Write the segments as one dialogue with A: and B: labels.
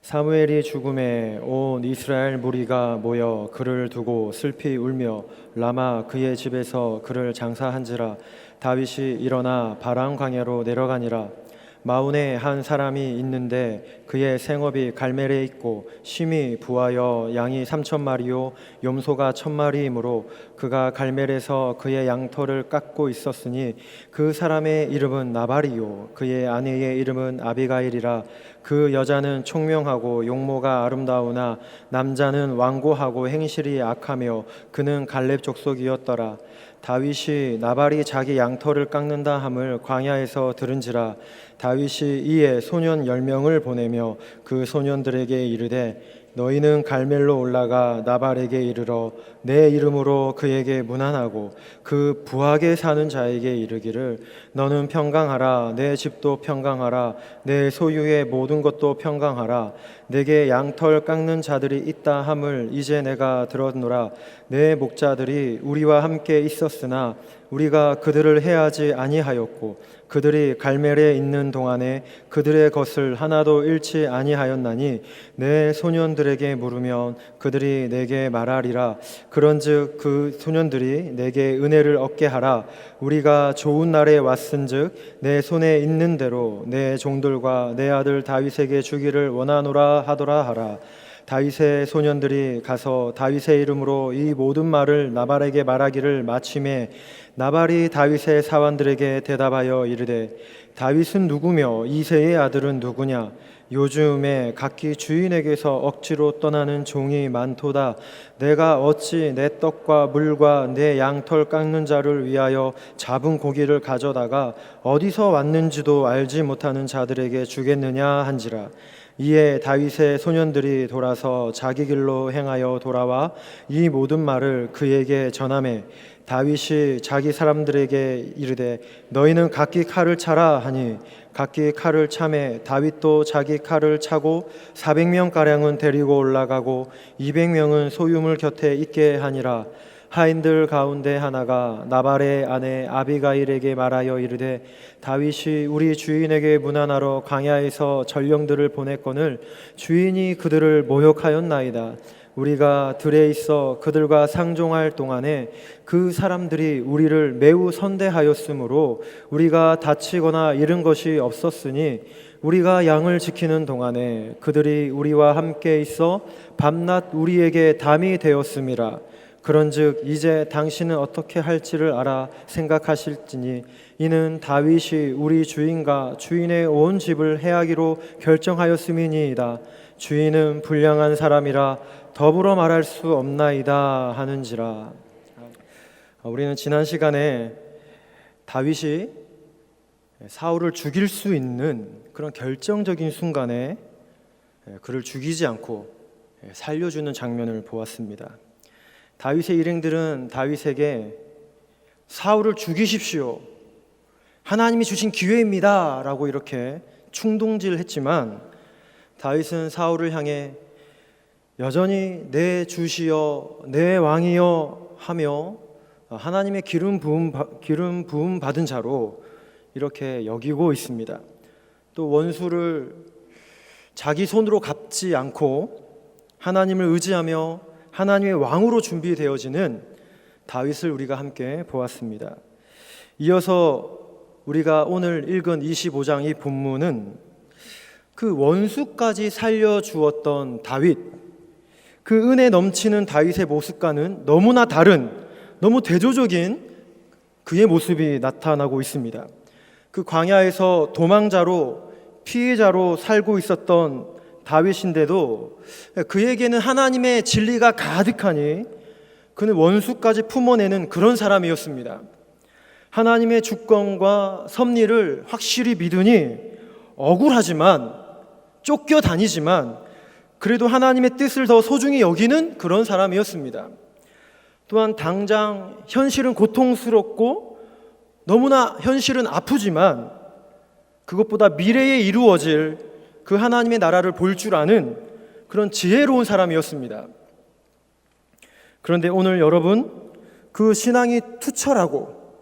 A: 사무엘이 죽음에 온 이스라엘 무리가 모여 그를 두고 슬피 울며 라마 그의 집에서 그를 장사한지라. 다윗이 일어나 바람 광야로 내려가니라. 마온에 한 사람이 있는데 그의 생업이 갈멜에 있고 심히 부하여 양이 3,000마리요 염소가 1,000마리이므로 그가 갈멜에서 그의 양털을 깎고 있었으니 그 사람의 이름은 나발이요 그의 아내의 이름은 아비가일이라. 그 여자는 총명하고 용모가 아름다우나 남자는 완고하고 행실이 악하며 그는 갈렙 족속이었더라. 다윗이 나발이 자기 양털을 깎는다 함을 광야에서 들은지라. 다윗이 이에 소년 10명을 보내며 그 소년들에게 이르되 너희는 갈멜로 올라가 나발에게 이르러 내 이름으로 그에게 문안하고 그 부하게 사는 자에게 이르기를 너는 평강하라. 내 집도 평강하라. 내 소유의 모든 것도 평강하라. 내게 양털 깎는 자들이 있다 함을 이제 내가 들었노라. 내 목자들이 우리와 함께 있었으나 우리가 그들을 해하지 아니하였고 그들이 갈멜에 있는 동안에 그들의 것을 하나도 잃지 아니하였나니 내 소년들에게 물으면 그들이 내게 말하리라. 그런즉 그 소년들이 내게 은혜를 얻게 하라. 우리가 좋은 날에 왔은즉 내 손에 있는 대로 내 종들과 내 아들 다윗에게 주기를 원하노라 하더라 하라. 다윗의 소년들이 가서 다윗의 이름으로 이 모든 말을 나발에게 말하기를 마침에 나발이 다윗의 사환들에게 대답하여 이르되 다윗은 누구며 이새의 아들은 누구냐? 요즘에 각기 주인에게서 억지로 떠나는 종이 많도다. 내가 어찌 내 떡과 물과 내 양털 깎는 자를 위하여 잡은 고기를 가져다가 어디서 왔는지도 알지 못하는 자들에게 주겠느냐 한지라. 이에 다윗의 소년들이 돌아서 자기 길로 행하여 돌아와 이 모든 말을 그에게 전하매 다윗이 자기 사람들에게 이르되 너희는 각기 칼을 차라 하니 각기 칼을 차매 다윗도 자기 칼을 차고 400명가량은 데리고 올라가고 200명은 소유물 곁에 있게 하니라. 하인들 가운데 하나가 나발의 아내 아비가일에게 말하여 이르되 다윗이 우리 주인에게 문안하러 광야에서 전령들을 보냈거늘 주인이 그들을 모욕하였나이다. 우리가 들에 있어 그들과 상종할 동안에 그 사람들이 우리를 매우 선대하였으므로 우리가 다치거나 잃은 것이 없었으니 우리가 양을 지키는 동안에 그들이 우리와 함께 있어 밤낮 우리에게 담이 되었음이라. 그런즉 이제 당신은 어떻게 할지를 알아 생각하실지니 이는 다윗이 우리 주인과 주인의 온 집을 해하기로 결정하였음이니이다. 주인은 불량한 사람이라 더불어 말할 수 없나이다 하는지라. 우리는 지난 시간에 다윗이 사울을 죽일 수 있는 그런 결정적인 순간에 그를 죽이지 않고 살려주는 장면을 보았습니다. 다윗의 일행들은 다윗에게 사울을 죽이십시오, 하나님이 주신 기회입니다 라고 이렇게 충동질했지만 다윗은 사울을 향해 여전히 내 주시여 내 왕이여 하며 하나님의 기름 부음 받은 자로 이렇게 여기고 있습니다. 또 원수를 자기 손으로 갚지 않고 하나님을 의지하며 하나님의 왕으로 준비되어지는 다윗을 우리가 함께 보았습니다. 이어서 우리가 오늘 읽은 25장 이 본문은 그 원수까지 살려주었던 다윗, 그 은혜 넘치는 다윗의 모습과는 너무나 다른, 너무 대조적인 그의 모습이 나타나고 있습니다. 그 광야에서 도망자로 피해자로 살고 있었던 다윗인데도 그에게는 하나님의 진리가 가득하니 그는 원수까지 품어내는 그런 사람이었습니다. 하나님의 주권과 섭리를 확실히 믿으니 억울하지만 쫓겨다니지만 그래도 하나님의 뜻을 더 소중히 여기는 그런 사람이었습니다. 또한 당장 현실은 고통스럽고 너무나 현실은 아프지만 그것보다 미래에 이루어질 그 하나님의 나라를 볼 줄 아는 그런 지혜로운 사람이었습니다. 그런데 오늘 여러분, 그 신앙이 투철하고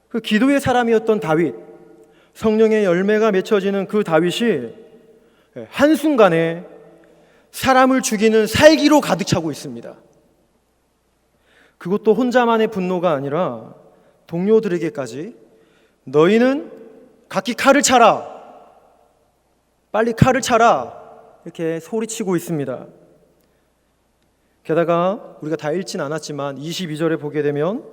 A: 그 기도의 사람이었던 다윗, 성령의 열매가 맺혀지는 그 다윗이 한순간에 사람을 죽이는 살기로 가득 차고 있습니다. 그것도 혼자만의 분노가 아니라 동료들에게까지 너희는 각기 칼을 차라, 빨리 칼을 차라, 이렇게 소리치고 있습니다. 게다가 우리가 다 읽진 않았지만 22절에 보게 되면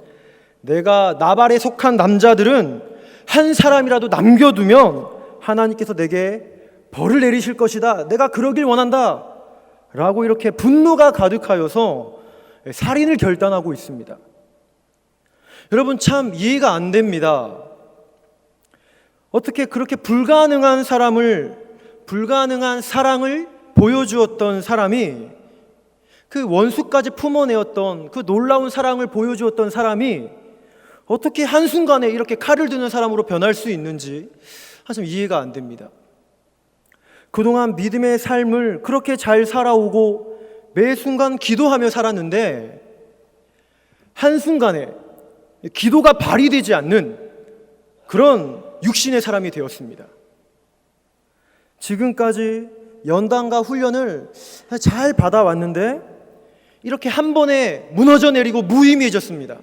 A: 내가 나발에 속한 남자들은 한 사람이라도 남겨두면 하나님께서 내게 벌을 내리실 것이다, 내가 그러길 원한다 라고 이렇게 분노가 가득하여서 살인을 결단하고 있습니다. 여러분, 참 이해가 안 됩니다. 어떻게 그렇게 불가능한 사랑을 보여주었던 사람이, 그 원수까지 품어내었던 그 놀라운 사랑을 보여주었던 사람이 어떻게 한순간에 이렇게 칼을 드는 사람으로 변할 수 있는지 참 이해가 안 됩니다. 그동안 믿음의 삶을 그렇게 잘 살아오고 매 순간 기도하며 살았는데 한순간에 기도가 발휘되지 않는 그런 육신의 사람이 되었습니다. 지금까지 연단과 훈련을 잘 받아왔는데 이렇게 한 번에 무너져 내리고 무의미해졌습니다.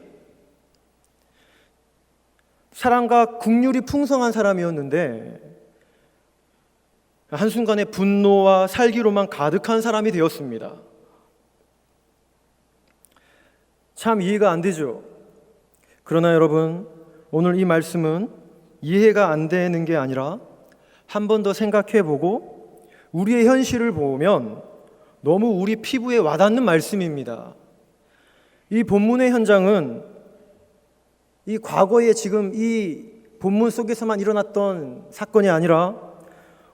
A: 사랑과 긍휼이 풍성한 사람이었는데 한순간에 분노와 살기로만 가득한 사람이 되었습니다. 참 이해가 안 되죠. 그러나 여러분, 오늘 이 말씀은 이해가 안 되는 게 아니라 한 번 더 생각해보고 우리의 현실을 보면 너무 우리 피부에 와닿는 말씀입니다. 이 본문의 현장은 이 과거에 지금 이 본문 속에서만 일어났던 사건이 아니라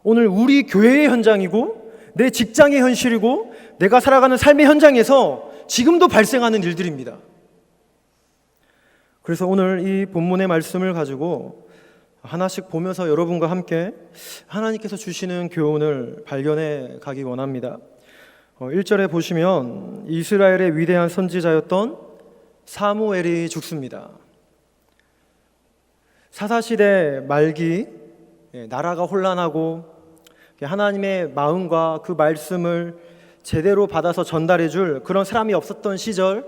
A: 오늘 우리 교회의 현장이고 내 직장의 현실이고 내가 살아가는 삶의 현장에서 지금도 발생하는 일들입니다. 그래서 오늘 이 본문의 말씀을 가지고 하나씩 보면서 여러분과 함께 하나님께서 주시는 교훈을 발견해 가기 원합니다. 1절에 보시면 이스라엘의 위대한 선지자였던 사무엘이 죽습니다. 사사시대 말기, 나라가 혼란하고 하나님의 마음과 그 말씀을 제대로 받아서 전달해 줄 그런 사람이 없었던 시절,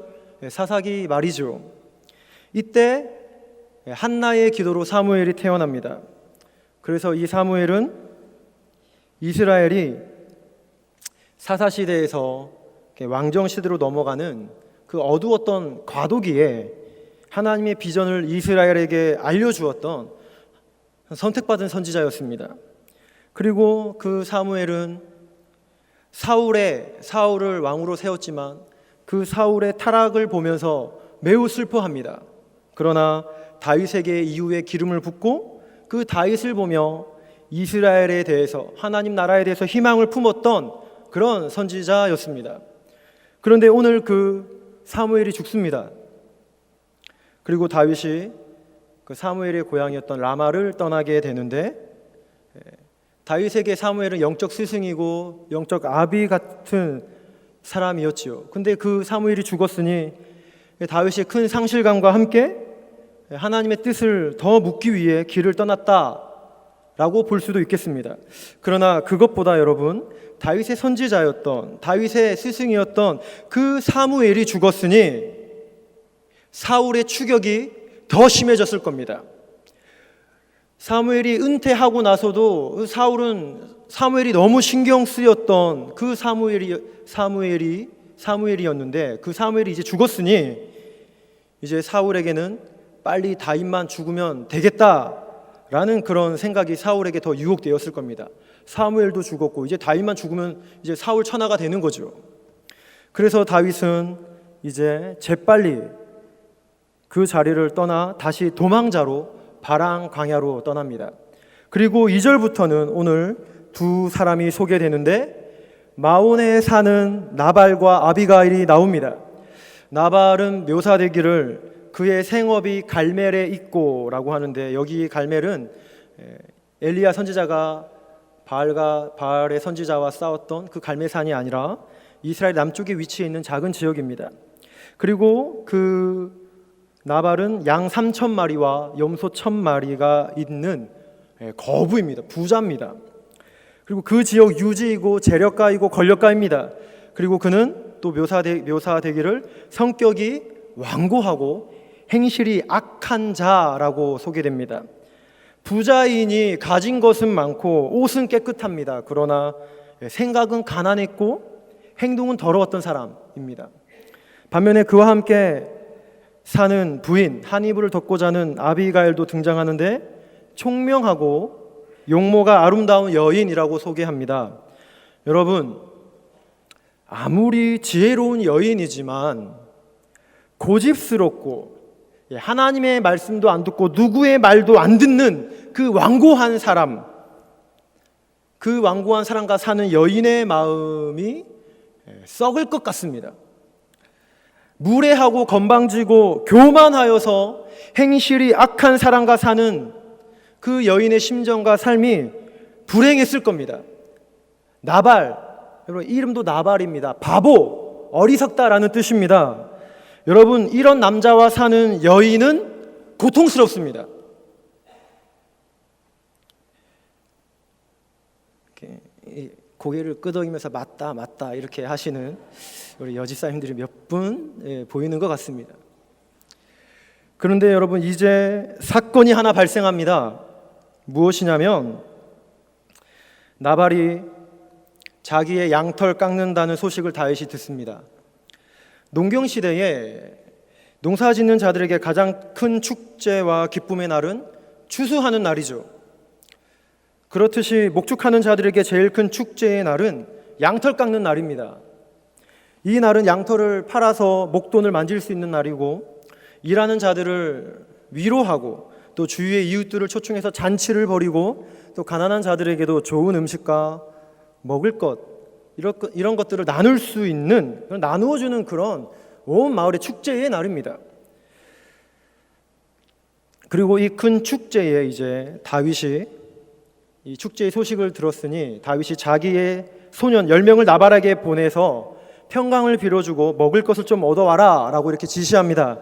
A: 사사기 말이죠. 이때 한나의 기도로 사무엘이 태어납니다. 그래서 이 사무엘은 이스라엘이 사사시대에서 왕정시대로 넘어가는 그 어두웠던 과도기에 하나님의 비전을 이스라엘에게 알려주었던 선택받은 선지자였습니다. 그리고 그 사무엘은 사울을 왕으로 세웠지만 그 사울의 타락을 보면서 매우 슬퍼합니다. 그러나 다윗에게 이후에 기름을 붓고 그 다윗을 보며 이스라엘에 대해서, 하나님 나라에 대해서 희망을 품었던 그런 선지자였습니다. 그런데 오늘 그 사무엘이 죽습니다. 그리고 다윗이 그 사무엘의 고향이었던 라마를 떠나게 되는데, 다윗에게 사무엘은 영적 스승이고 영적 아비 같은 사람이었지요. 근데 그 사무엘이 죽었으니 다윗이 큰 상실감과 함께 하나님의 뜻을 더 묻기 위해 길을 떠났다라고 볼 수도 있겠습니다. 그러나 그것보다 여러분, 다윗의 선지자였던, 다윗의 스승이었던 그 사무엘이 죽었으니 사울의 추격이 더 심해졌을 겁니다. 사무엘이 은퇴하고 나서도 사무엘이 너무 신경 쓰였던 그 사무엘이었는데 그 사무엘이 이제 죽었으니 이제 사울에게는 빨리 다윗만 죽으면 되겠다라는 그런 생각이 사울에게 더 유혹되었을 겁니다. 사무엘도 죽었고 이제 다윗만 죽으면 이제 사울 천하가 되는 거죠. 그래서 다윗은 이제 재빨리 그 자리를 떠나 다시 도망자로 바랑 광야로 떠납니다. 그리고 2절부터는 오늘 두 사람이 소개되는데 마온에 사는 나발과 아비가일이 나옵니다. 나발은 묘사되기를 그의 생업이 갈멜에 있고라고 하는데, 여기 갈멜은 엘리야 선지자가 바알의 선지자와 싸웠던 그 갈멜산이 아니라 이스라엘 남쪽에 위치해 있는 작은 지역입니다. 그리고 그 나발은 양 3,000마리와 염소 1,000마리가 있는 거부입니다. 부자입니다. 그리고 그 지역 유지이고 재력가이고 권력가입니다. 그리고 그는 또 묘사되기를 성격이 완고하고 행실이 악한 자라고 소개됩니다. 부자이니 가진 것은 많고 옷은 깨끗합니다. 그러나 생각은 가난했고 행동은 더러웠던 사람입니다. 반면에 그와 함께 사는 부인 하니브를 덮고 자는 아비가일도 등장하는데 총명하고 용모가 아름다운 여인이라고 소개합니다. 여러분, 아무리 지혜로운 여인이지만 고집스럽고 하나님의 말씀도 안 듣고 누구의 말도 안 듣는 그 완고한 사람, 그 완고한 사람과 사는 여인의 마음이 썩을 것 같습니다. 무례하고 건방지고 교만하여서 행실이 악한 사람과 사는 그 여인의 심정과 삶이 불행했을 겁니다. 나발, 여러분 이름도 나발입니다. 바보, 어리석다라는 뜻입니다. 여러분, 이런 남자와 사는 여인은 고통스럽습니다. 이렇게 고개를 끄덕이면서 맞다 이렇게 하시는 우리 여집사님들이 몇 분 보이는 것 같습니다. 그런데 여러분, 이제 사건이 하나 발생합니다. 무엇이냐면 나발이 자기의 양털 깎는다는 소식을 다윗이 듣습니다. 농경시대에 농사짓는 자들에게 가장 큰 축제와 기쁨의 날은 추수하는 날이죠. 그렇듯이 목축하는 자들에게 제일 큰 축제의 날은 양털 깎는 날입니다. 이 날은 양털을 팔아서 목돈을 만질 수 있는 날이고, 일하는 자들을 위로하고 또 주위의 이웃들을 초청해서 잔치를 벌이고, 또 가난한 자들에게도 좋은 음식과 먹을 것, 이런 것들을 나눌 수 있는, 나누어주는 그런 온 마을의 축제의 날입니다. 그리고 이 큰 축제에 이제 다윗이 이 축제의 소식을 들었으니 다윗이 자기의 소년 10명을 나발에게 보내서 평강을 빌어주고 먹을 것을 좀 얻어와라 라고 이렇게 지시합니다.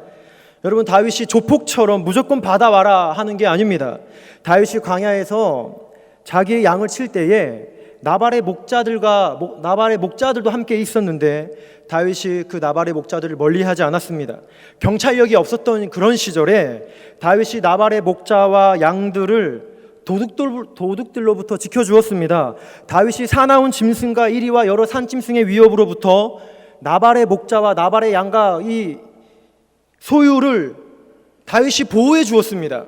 A: 여러분, 다윗이 조폭처럼 무조건 받아와라 하는 게 아닙니다. 다윗이 광야에서 자기의 양을 칠 때에 나발의 목자들도 함께 있었는데 다윗이 그 나발의 목자들을 멀리하지 않았습니다. 경찰력이 없었던 그런 시절에 다윗이 나발의 목자와 양들을 도둑들로부터 지켜주었습니다. 다윗이 사나운 짐승과 이리와 여러 산짐승의 위협으로부터 나발의 목자와 나발의 양과 이 소유를 다윗이 보호해 주었습니다.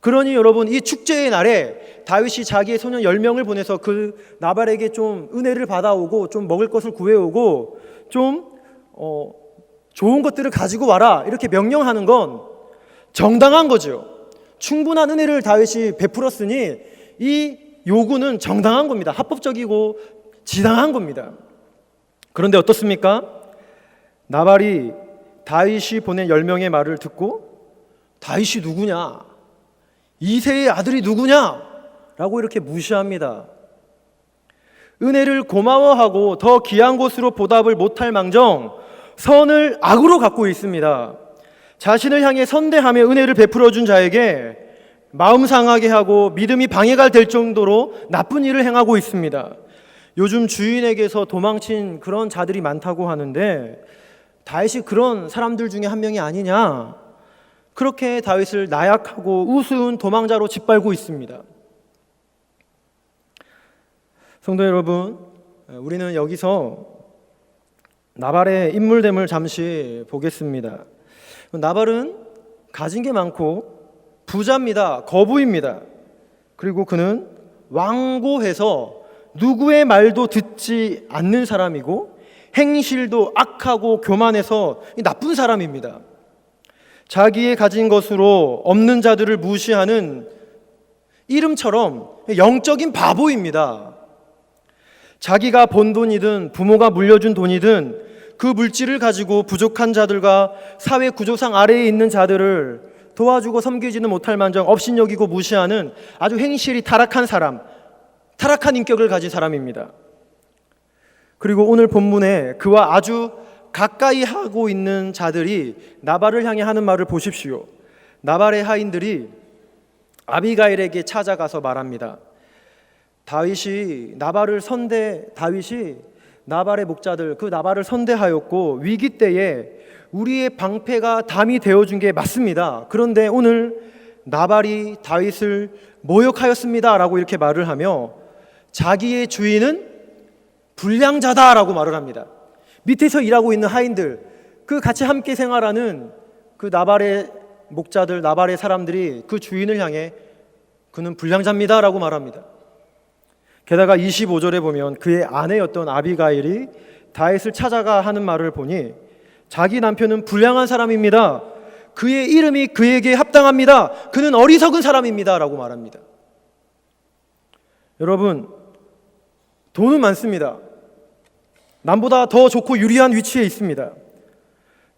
A: 그러니 여러분, 이 축제의 날에 다윗이 자기의 소년 10명을 보내서 그 나발에게 좀 은혜를 받아오고 좀 먹을 것을 구해오고 좀 좋은 것들을 가지고 와라 이렇게 명령하는 건 정당한 거죠. 충분한 은혜를 다윗이 베풀었으니 이 요구는 정당한 겁니다. 합법적이고 지당한 겁니다. 그런데 어떻습니까? 나발이 다윗이 보낸 10명의 말을 듣고 다윗이 누구냐? 이새의 아들이 누구냐? 라고 이렇게 무시합니다. 은혜를 고마워하고 더 귀한 곳으로 보답을 못할 망정 선을 악으로 갖고 있습니다. 자신을 향해 선대하며 은혜를 베풀어 준 자에게 마음 상하게 하고 믿음이 방해가 될 정도로 나쁜 일을 행하고 있습니다. 요즘 주인에게서 도망친 그런 자들이 많다고 하는데 다윗이 그런 사람들 중에 한 명이 아니냐? 그렇게 다윗을 나약하고 우스운 도망자로 짓밟고 있습니다. 성도 여러분, 우리는 여기서 나발의 인물됨을 잠시 보겠습니다. 나발은 가진 게 많고 부자입니다. 거부입니다. 그리고 그는 완고해서 누구의 말도 듣지 않는 사람이고 행실도 악하고 교만해서 나쁜 사람입니다. 자기의 가진 것으로 없는 자들을 무시하는 이름처럼 영적인 바보입니다. 자기가 번 돈이든 부모가 물려준 돈이든 그 물질을 가지고 부족한 자들과 사회 구조상 아래에 있는 자들을 도와주고 섬기지는 못할 만정 업신여기고 무시하는 아주 행실이 타락한 사람, 타락한 인격을 가진 사람입니다. 그리고 오늘 본문에 그와 아주 가까이 하고 있는 자들이 나발을 향해 하는 말을 보십시오. 나발의 하인들이 아비가일에게 찾아가서 말합니다. 다윗이 나발의 목자들 그 나발을 선대하였고 위기 때에 우리의 방패가 담이 되어준 게 맞습니다. 그런데 오늘 나발이 다윗을 모욕하였습니다라고 이렇게 말을 하며 자기의 주인은 불량자다라고 말을 합니다. 밑에서 일하고 있는 하인들, 그 같이 함께 생활하는 그 나발의 목자들, 나발의 사람들이 그 주인을 향해 그는 불량자입니다라고 말합니다. 게다가 25절에 보면 그의 아내였던 아비가일이 다윗을 찾아가 하는 말을 보니 자기 남편은 불량한 사람입니다. 그의 이름이 그에게 합당합니다. 그는 어리석은 사람입니다 라고 말합니다. 여러분, 돈은 많습니다. 남보다 더 좋고 유리한 위치에 있습니다.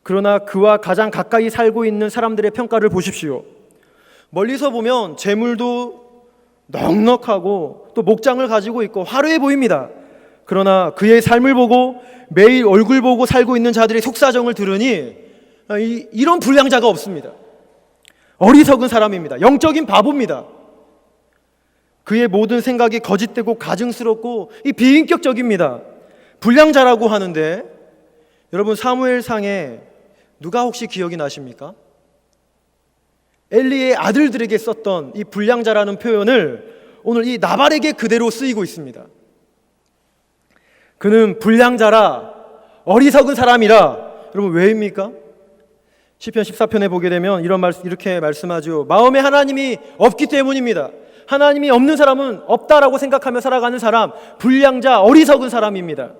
A: 그러나 그와 가장 가까이 살고 있는 사람들의 평가를 보십시오. 멀리서 보면 재물도 넉넉하고 또 목장을 가지고 있고 화려해 보입니다. 그러나 그의 삶을 보고 매일 얼굴 보고 살고 있는 자들의 속사정을 들으니 이런 불량자가 없습니다. 어리석은 사람입니다. 영적인 바보입니다. 그의 모든 생각이 거짓되고 가증스럽고 비인격적입니다. 불량자라고 하는데 여러분, 사무엘상에 누가 혹시 기억이 나십니까? 엘리의 아들들에게 썼던 이 불량자라는 표현을 오늘 이 나발에게 그대로 쓰이고 있습니다. 그는 불량자라, 어리석은 사람이라. 여러분, 왜입니까? 시편 14편에 보게 되면 이렇게 말씀하죠. 마음에 하나님이 없기 때문입니다. 하나님이 없는 사람은 없다라고 생각하며 살아가는 사람, 불량자, 어리석은 사람입니다.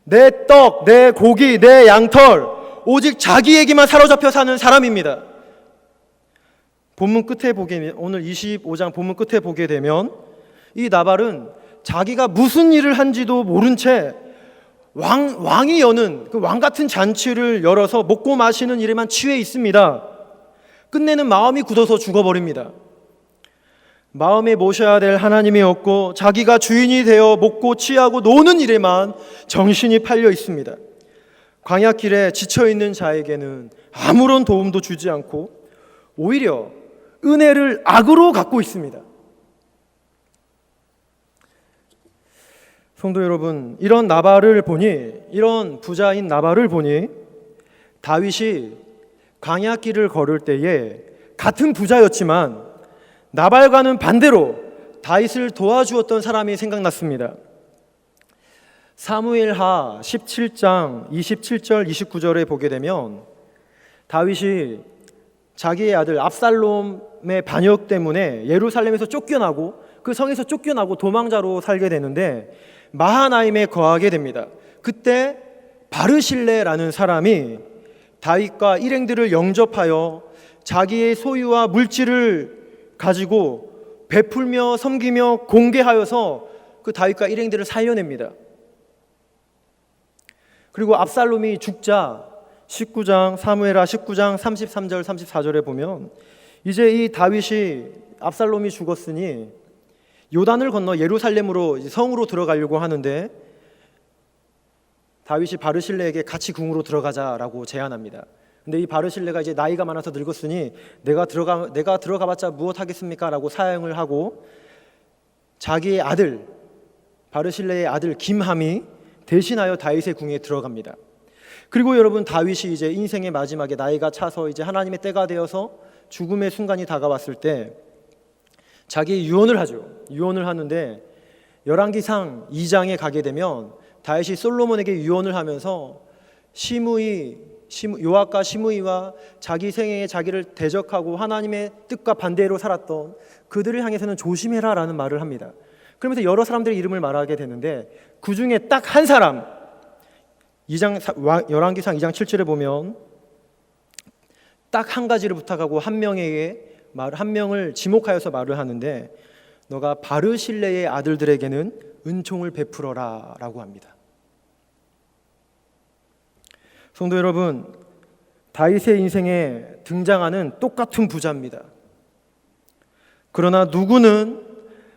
A: 내 떡, 내 고기, 내 양털, 오직 자기에게만 사로잡혀 사는 사람입니다. 본문 끝에 오늘 25장 본문 끝에 보게 되면 이 나발은 자기가 무슨 일을 한지도 모른 채 왕이 여는 그 왕 같은 잔치를 열어서 먹고 마시는 일에만 취해 있습니다. 끝내는 마음이 굳어서 죽어버립니다. 마음에 모셔야 될 하나님이 없고 자기가 주인이 되어 먹고 취하고 노는 일에만 정신이 팔려 있습니다. 광야길에 지쳐있는 자에게는 아무런 도움도 주지 않고 오히려 은혜를 악으로 갖고 있습니다. 성도 여러분, 이런 부자인 나발을 보니 다윗이 광야길을 걸을 때에 같은 부자였지만 나발과는 반대로 다윗을 도와주었던 사람이 생각났습니다. 사무엘하 17장 27절 29절에 보게 되면 다윗이 자기의 아들 압살롬의 반역 때문에 예루살렘에서 쫓겨나고 그 성에서 쫓겨나고 도망자로 살게 되는데 마하나임에 거하게 됩니다. 그때 바르실레라는 사람이 다윗과 일행들을 영접하여 자기의 소유와 물질을 가지고 베풀며 섬기며 공개하여서 그 다윗과 일행들을 살려냅니다. 그리고 압살롬이 죽자 사무엘하 19장 33절 34절에 보면 이제 이 압살롬이 죽었으니 요단을 건너 예루살렘으로 성으로 들어가려고 하는데 다윗이 바르실레에게 같이 궁으로 들어가자라고 제안합니다. 근데 이 바르실레가 이제 나이가 많아서 늙었으니 내가 들어가봤자 무엇 하겠습니까? 라고 사양을 하고 자기의 아들 바르실레의 아들 김함이 대신하여 다윗의 궁에 들어갑니다. 그리고 여러분, 다윗이 이제 인생의 마지막에 나이가 차서 이제 하나님의 때가 되어서 죽음의 순간이 다가왔을 때 자기 유언을 하죠. 유언을 하는데 열왕기상 2장에 가게 되면 다윗이 솔로몬에게 유언을 하면서 요압과 시므이와 자기 생애에 자기를 대적하고 하나님의 뜻과 반대로 살았던 그들을 향해서는 조심해라 라는 말을 합니다. 그러면서 여러 사람들의 이름을 말하게 되는데 그 중에 딱 한 사람, 열왕기상 2장 7절에 보면 딱 한 가지를 부탁하고 한 명을 지목하여서 말을 하는데 너가 바르실레의 아들들에게는 은총을 베풀어라 라고 합니다. 성도 여러분, 다윗의 인생에 등장하는 똑같은 부자입니다. 그러나 누구는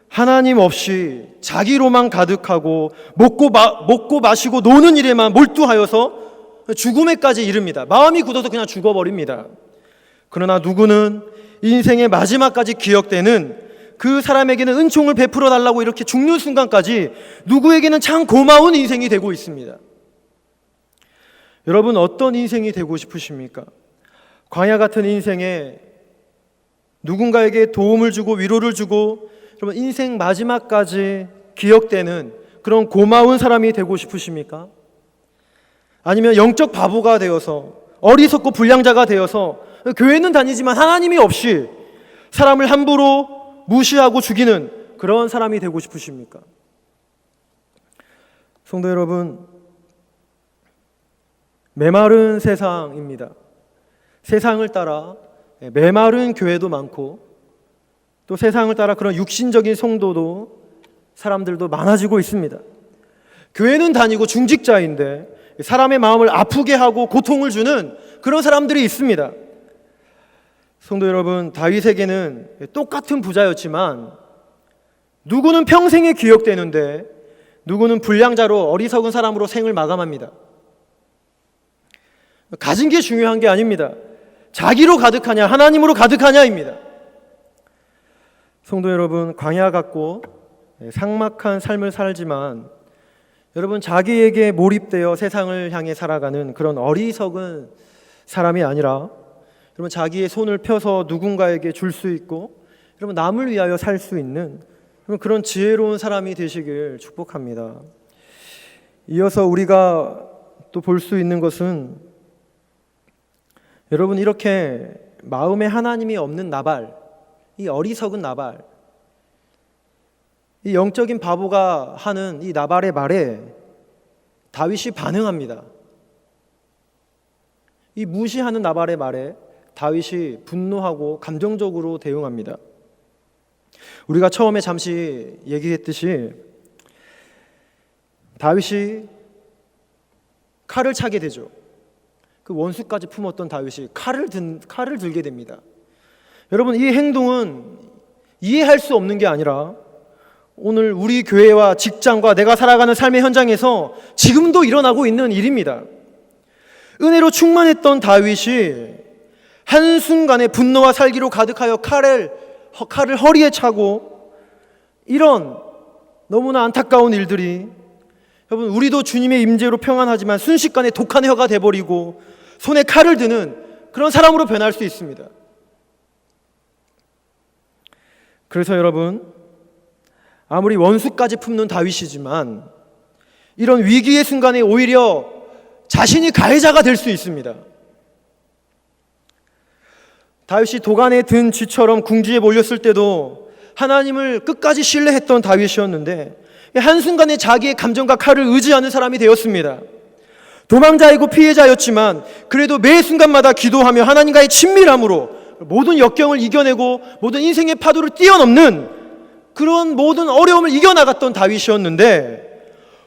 A: 하나님 없이 자기로만 가득하고 먹고 마시고 노는 일에만 몰두하여서 죽음에까지 이릅니다. 마음이 굳어서 그냥 죽어버립니다. 그러나 누구는 인생의 마지막까지 기억되는 그 사람에게는 은총을 베풀어 달라고 이렇게 죽는 순간까지 누구에게는 참 고마운 인생이 되고 있습니다. 여러분, 어떤 인생이 되고 싶으십니까? 광야 같은 인생에 누군가에게 도움을 주고 위로를 주고 여러분 인생 마지막까지 기억되는 그런 고마운 사람이 되고 싶으십니까? 아니면 영적 바보가 되어서 어리석고 불량자가 되어서 교회는 다니지만 하나님이 없이 사람을 함부로 무시하고 죽이는 그런 사람이 되고 싶으십니까? 성도 여러분, 메마른 세상입니다. 세상을 따라 메마른 교회도 많고 또 세상을 따라 그런 육신적인 성도도 사람들도 많아지고 있습니다. 교회는 다니고 중직자인데 사람의 마음을 아프게 하고 고통을 주는 그런 사람들이 있습니다. 성도 여러분, 다윗에게는 똑같은 부자였지만 누구는 평생에 기억되는데 누구는 불량자로 어리석은 사람으로 생을 마감합니다. 가진 게 중요한 게 아닙니다. 자기로 가득하냐 하나님으로 가득하냐입니다. 성도 여러분, 광야 같고 삭막한 삶을 살지만 여러분 자기에게 몰입되어 세상을 향해 살아가는 그런 어리석은 사람이 아니라 여러분 자기의 손을 펴서 누군가에게 줄 수 있고 여러분 남을 위하여 살 수 있는 그런 지혜로운 사람이 되시길 축복합니다. 이어서 우리가 또 볼 수 있는 것은 여러분 이렇게 마음에 하나님이 없는 나발, 이 어리석은 나발, 이 영적인 바보가 하는 이 나발의 말에 다윗이 반응합니다. 이 무시하는 나발의 말에 다윗이 분노하고 감정적으로 대응합니다. 우리가 처음에 잠시 얘기했듯이 다윗이 칼을 차게 되죠. 그 원수까지 품었던 다윗이 칼을 들게 됩니다. 여러분, 이 행동은 이해할 수 없는 게 아니라 오늘 우리 교회와 직장과 내가 살아가는 삶의 현장에서 지금도 일어나고 있는 일입니다. 은혜로 충만했던 다윗이 한순간에 분노와 살기로 가득하여 칼을 허리에 차고 이런 너무나 안타까운 일들이 여러분 우리도 주님의 임재로 평안하지만 순식간에 독한 혀가 돼버리고 손에 칼을 드는 그런 사람으로 변할 수 있습니다. 그래서 여러분 아무리 원수까지 품는 다윗이지만 이런 위기의 순간에 오히려 자신이 가해자가 될 수 있습니다. 다윗이 도간에 든 쥐처럼 궁지에 몰렸을 때도 하나님을 끝까지 신뢰했던 다윗이었는데 한순간에 자기의 감정과 칼을 의지하는 사람이 되었습니다. 도망자이고 피해자였지만 그래도 매 순간마다 기도하며 하나님과의 친밀함으로 모든 역경을 이겨내고 모든 인생의 파도를 뛰어넘는 그런 모든 어려움을 이겨나갔던 다윗이었는데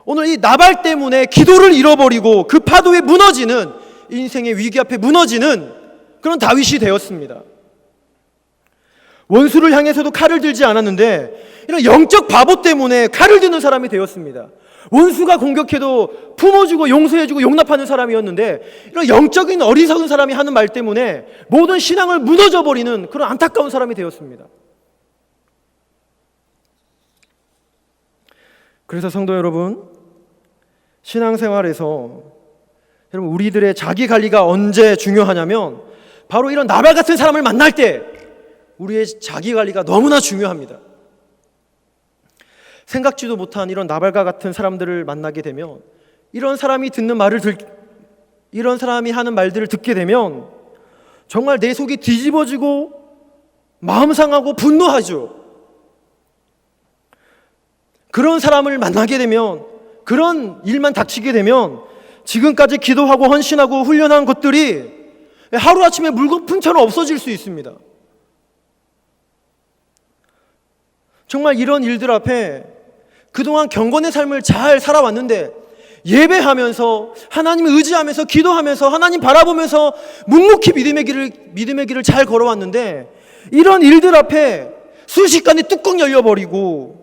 A: 오늘 이 나발 때문에 기도를 잃어버리고 그 파도에 무너지는 인생의 위기 앞에 무너지는 그런 다윗이 되었습니다. 원수를 향해서도 칼을 들지 않았는데 이런 영적 바보 때문에 칼을 드는 사람이 되었습니다. 원수가 공격해도 품어주고 용서해주고 용납하는 사람이었는데 이런 영적인 어리석은 사람이 하는 말 때문에 모든 신앙을 무너져버리는 그런 안타까운 사람이 되었습니다. 그래서 성도 여러분, 신앙생활에서 여러분 우리들의 자기 관리가 언제 중요하냐면 바로 이런 나발 같은 사람을 만날 때 우리의 자기 관리가 너무나 중요합니다. 생각지도 못한 이런 나발과 같은 사람들을 만나게 되면 이런 사람이 이런 사람이 하는 말들을 듣게 되면 정말 내 속이 뒤집어지고 마음 상하고 분노하죠. 그런 사람을 만나게 되면 그런 일만 닥치게 되면 지금까지 기도하고 헌신하고 훈련한 것들이 하루아침에 물거품처럼 없어질 수 있습니다. 정말 이런 일들 앞에 그동안 경건의 삶을 잘 살아왔는데 예배하면서 하나님을 의지하면서 기도하면서 하나님 바라보면서 묵묵히 믿음의 길을 잘 걸어왔는데 이런 일들 앞에 순식간에 뚜껑 열려버리고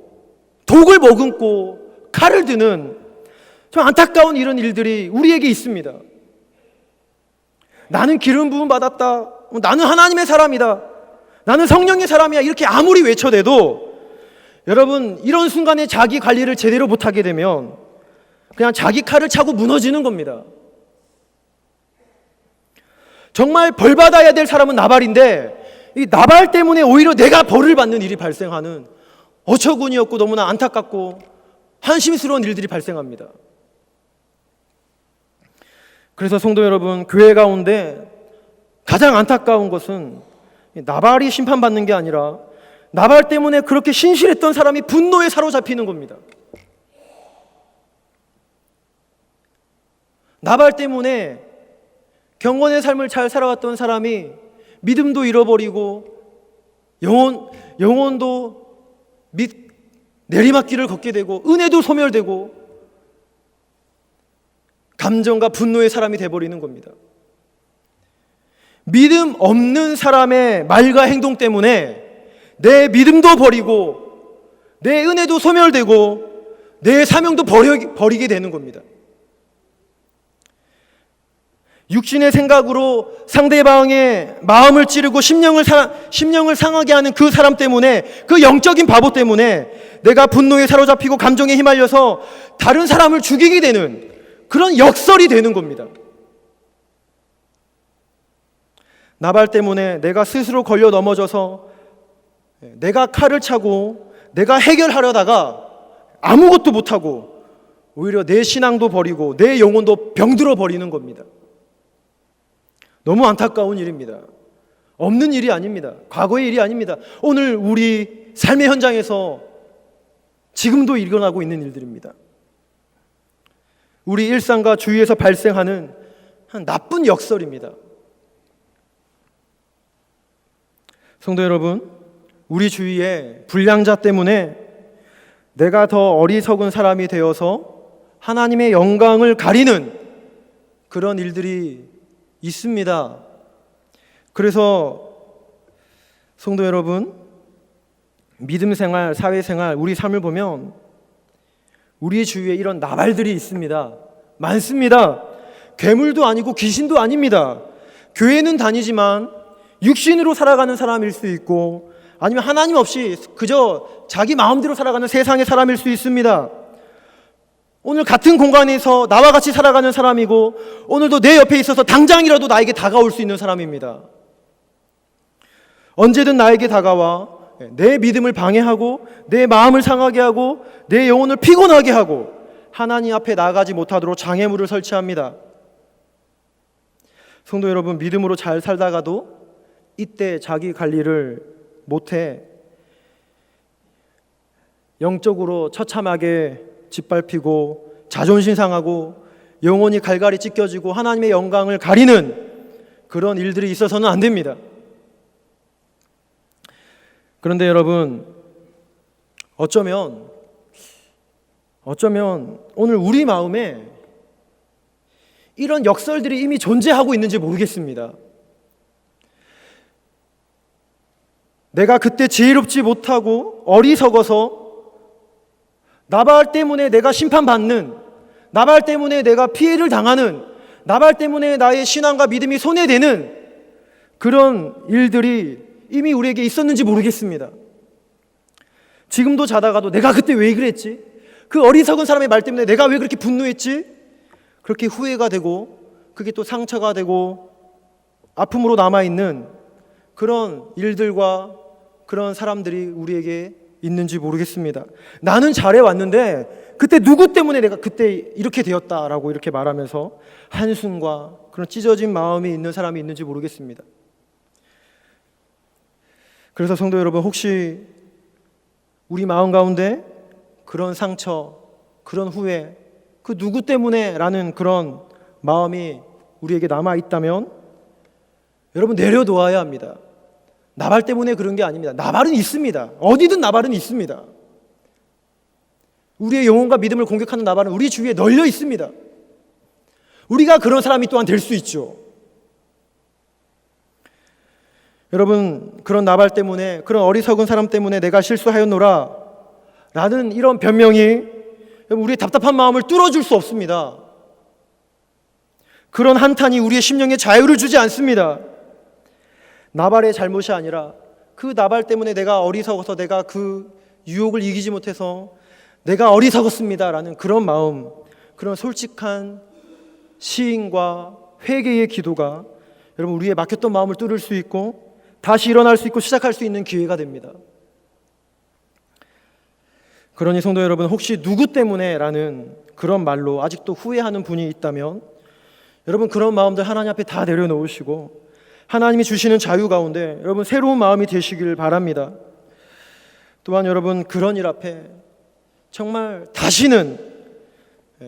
A: 독을 머금고 칼을 드는 좀 안타까운 이런 일들이 우리에게 있습니다. 나는 기름 부음 받았다. 나는 하나님의 사람이다. 나는 성령의 사람이야 이렇게 아무리 외쳐대도 여러분 이런 순간에 자기 관리를 제대로 못하게 되면 그냥 자기 칼을 차고 무너지는 겁니다. 정말 벌 받아야 될 사람은 나발인데 이 나발 때문에 오히려 내가 벌을 받는 일이 발생하는 어처구니없고 너무나 안타깝고 한심스러운 일들이 발생합니다. 그래서 성도 여러분, 교회 가운데 가장 안타까운 것은 나발이 심판받는 게 아니라 나발 때문에 그렇게 신실했던 사람이 분노에 사로잡히는 겁니다. 나발 때문에 경건의 삶을 잘 살아왔던 사람이 믿음도 잃어버리고 영혼도 내리막길을 걷게 되고 은혜도 소멸되고 감정과 분노의 사람이 되어버리는 겁니다. 믿음 없는 사람의 말과 행동 때문에 내 믿음도 버리고 내 은혜도 소멸되고 내 사명도 버리게 되는 겁니다. 육신의 생각으로 상대방의 마음을 찌르고 심령을 상하게 하는 그 사람 때문에, 그 영적인 바보 때문에 내가 분노에 사로잡히고 감정에 휘말려서 다른 사람을 죽이게 되는 그런 역설이 되는 겁니다. 나발 때문에 내가 스스로 걸려 넘어져서 내가 칼을 차고 내가 해결하려다가 아무것도 못하고 오히려 내 신앙도 버리고 내 영혼도 병들어 버리는 겁니다. 너무 안타까운 일입니다. 없는 일이 아닙니다. 과거의 일이 아닙니다. 오늘 우리 삶의 현장에서 지금도 일어나고 있는 일들입니다. 우리 일상과 주위에서 발생하는 한 나쁜 역설입니다. 성도 여러분, 우리 주위에 불량자 때문에 내가 더 어리석은 사람이 되어서 하나님의 영광을 가리는 그런 일들이 있습니다. 그래서 성도 여러분, 믿음 생활, 사회 생활, 우리 삶을 보면 우리 주위에 이런 나발들이 있습니다. 많습니다. 괴물도 아니고 귀신도 아닙니다. 교회는 다니지만 육신으로 살아가는 사람일 수 있고 아니면 하나님 없이 그저 자기 마음대로 살아가는 세상의 사람일 수 있습니다. 오늘 같은 공간에서 나와 같이 살아가는 사람이고 오늘도 내 옆에 있어서 당장이라도 나에게 다가올 수 있는 사람입니다. 언제든 나에게 다가와 내 믿음을 방해하고 내 마음을 상하게 하고 내 영혼을 피곤하게 하고 하나님 앞에 나아가지 못하도록 장애물을 설치합니다. 성도 여러분, 믿음으로 잘 살다가도 이때 자기 관리를 못해 영적으로 처참하게 짓밟히고 자존심 상하고 영혼이 갈갈이 찢겨지고 하나님의 영광을 가리는 그런 일들이 있어서는 안 됩니다. 그런데 여러분, 어쩌면 오늘 우리 마음에 이런 역설들이 이미 존재하고 있는지 모르겠습니다. 내가 그때 지혜롭지 못하고 어리석어서 나발 때문에 내가 심판받는, 나발 때문에 내가 피해를 당하는, 나발 때문에 나의 신앙과 믿음이 손해되는 그런 일들이 이미 우리에게 있었는지 모르겠습니다. 지금도 자다가도 내가 그때 왜 그랬지? 그 어리석은 사람의 말 때문에 내가 왜 그렇게 분노했지? 그렇게 후회가 되고 그게 또 상처가 되고 아픔으로 남아있는 그런 일들과 그런 사람들이 우리에게 있는지 모르겠습니다. 나는 잘해왔는데 그때 누구 때문에 내가 그때 이렇게 되었다라고 이렇게 말하면서 한숨과 그런 찢어진 마음이 있는 사람이 있는지 모르겠습니다. 그래서 성도 여러분, 혹시 우리 마음 가운데 그런 상처, 그런 후회, 그 누구 때문에 라는 그런 마음이 우리에게 남아있다면 여러분 내려놓아야 합니다. 나발 때문에 그런 게 아닙니다. 나발은 있습니다. 어디든 나발은 있습니다. 우리의 영혼과 믿음을 공격하는 나발은 우리 주위에 널려 있습니다. 우리가 그런 사람이 또한 될 수 있죠. 여러분, 그런 나발 때문에, 그런 어리석은 사람 때문에 내가 실수하였노라 라는 이런 변명이 우리의 답답한 마음을 뚫어줄 수 없습니다. 그런 한탄이 우리의 심령에 자유를 주지 않습니다. 나발의 잘못이 아니라
B: 그 나발 때문에 내가 어리석어서 내가 그 유혹을 이기지 못해서 내가 어리석었습니다라는 그런 마음, 그런 솔직한 시인과 회개의 기도가 여러분 우리의 막혔던 마음을 뚫을 수 있고 다시 일어날 수 있고 시작할 수 있는 기회가 됩니다. 그러니 성도 여러분, 혹시 누구 때문에 라는 그런 말로 아직도 후회하는 분이 있다면 여러분 그런 마음들 하나님 앞에 다 내려놓으시고 하나님이 주시는 자유 가운데 여러분 새로운 마음이 되시길 바랍니다. 또한 여러분 그런 일 앞에 정말 다시는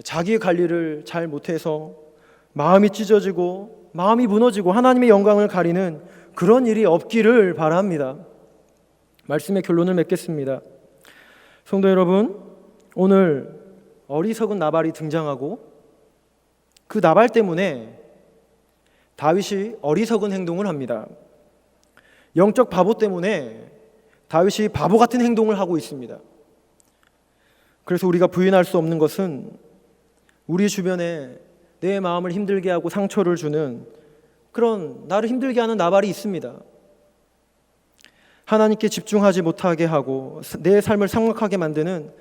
B: 자기 관리를 잘 못해서 마음이 찢어지고 마음이 무너지고 하나님의 영광을 가리는 그런 일이 없기를 바랍니다. 말씀의 결론을 맺겠습니다. 성도 여러분, 오늘 어리석은 나발이 등장하고 그 나발 때문에 다윗이 어리석은 행동을 합니다. 영적 바보 때문에 다윗이 바보 같은 행동을 하고 있습니다. 그래서 우리가 부인할 수 없는 것은 우리 주변에 내 마음을 힘들게 하고 상처를 주는 그런 나를 힘들게 하는 나발이 있습니다. 하나님께 집중하지 못하게 하고 내 삶을 삭막하게 만드는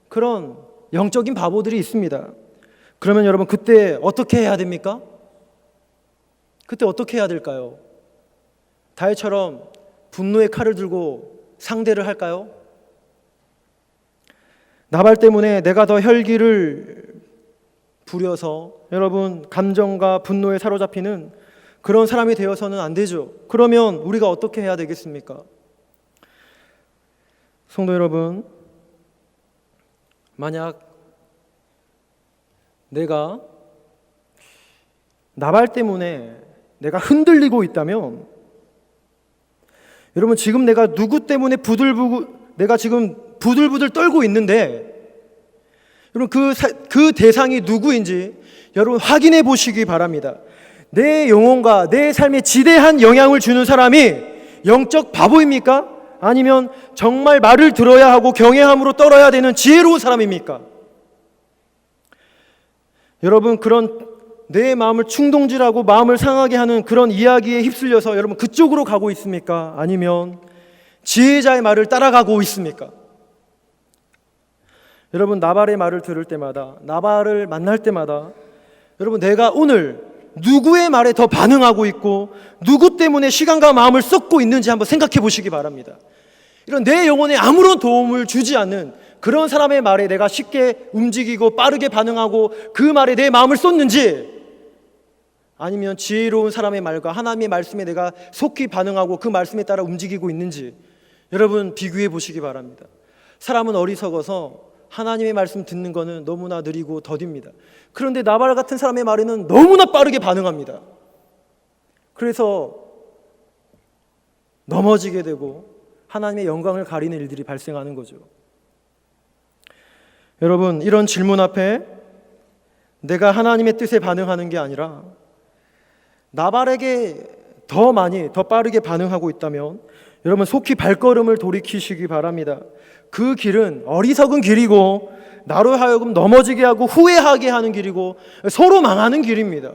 B: 그런 영적인 바보들이 있습니다. 그러면 여러분 그때 어떻게 해야 됩니까? 그때 어떻게 해야 될까요? 다윗처럼 분노의 칼을 들고 상대를 할까요? 나발 때문에 내가 더 혈기를 부려서 여러분 감정과 분노에 사로잡히는 그런 사람이 되어서는 안 되죠. 그러면 우리가 어떻게 해야 되겠습니까? 성도 여러분, 만약 내가 나발 때문에 내가 흔들리고 있다면 여러분 지금 내가 누구 때문에 내가 지금 부들부들 떨고 있는데 여러분 그 대상이 누구인지 여러분 확인해 보시기 바랍니다. 내 영혼과 내 삶에 지대한 영향을 주는 사람이 영적 바보입니까? 아니면 정말 말을 들어야 하고 경외함으로 떨어야 되는 지혜로운 사람입니까? 여러분 그런 내 마음을 충동질하고 마음을 상하게 하는 그런 이야기에 휩쓸려서 여러분 그쪽으로 가고 있습니까? 아니면 지혜자의 말을 따라가고 있습니까? 여러분 나발의 말을 들을 때마다 나발을 만날 때마다 여러분 내가 오늘 누구의 말에 더 반응하고 있고 누구 때문에 시간과 마음을 쏟고 있는지 한번 생각해 보시기 바랍니다. 이런 내 영혼에 아무런 도움을 주지 않는 그런 사람의 말에 내가 쉽게 움직이고 빠르게 반응하고 그 말에 내 마음을 쏟는지 아니면 지혜로운 사람의 말과 하나님의 말씀에 내가 속히 반응하고 그 말씀에 따라 움직이고 있는지 여러분 비교해 보시기 바랍니다. 사람은 어리석어서 하나님의 말씀 듣는 거는 너무나 느리고 더딥니다. 그런데 나발 같은 사람의 말에는 너무나 빠르게 반응합니다. 그래서 넘어지게 되고 하나님의 영광을 가리는 일들이 발생하는 거죠. 여러분 이런 질문 앞에 내가 하나님의 뜻에 반응하는 게 아니라 나발에게 더 빠르게 반응하고 있다면 여러분 속히 발걸음을 돌이키시기 바랍니다. 그 길은 어리석은 길이고 나로 하여금 넘어지게 하고 후회하게 하는 길이고 서로 망하는 길입니다.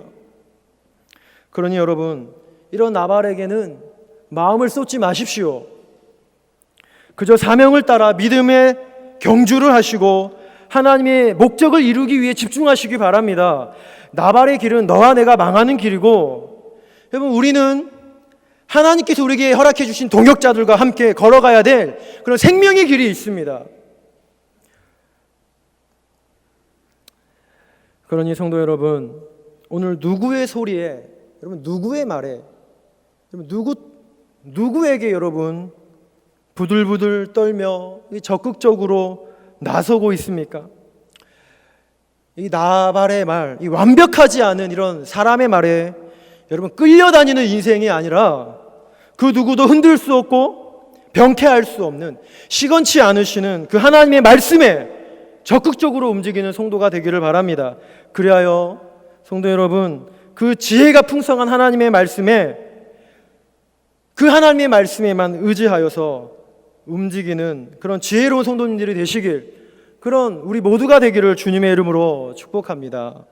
B: 그러니 여러분 이런 나발에게는 마음을 쏟지 마십시오. 그저 사명을 따라 믿음의 경주를 하시고 하나님의 목적을 이루기 위해 집중하시기 바랍니다. 나발의 길은 너와 내가 망하는 길이고 여러분 우리는 하나님께서 우리에게 허락해 주신 동역자들과 함께 걸어가야 될 그런 생명의 길이 있습니다. 그러니 성도 여러분 오늘 누구의 소리에 여러분 누구의 말에 여러분 누구에게 여러분 부들부들 떨며 적극적으로 나서고 있습니까? 이 나발의 말, 이 완벽하지 않은 이런 사람의 말에 여러분 끌려다니는 인생이 아니라 그 누구도 흔들 수 없고 병쾌할 수 없는 시건치 않으시는 그 하나님의 말씀에 적극적으로 움직이는 성도가 되기를 바랍니다. 그리하여 성도 여러분 그 지혜가 풍성한 하나님의 말씀에 그 하나님의 말씀에만 의지하여서 움직이는 그런 지혜로운 성도님들이 되시길 그런 우리 모두가 되기를 주님의 이름으로 축복합니다.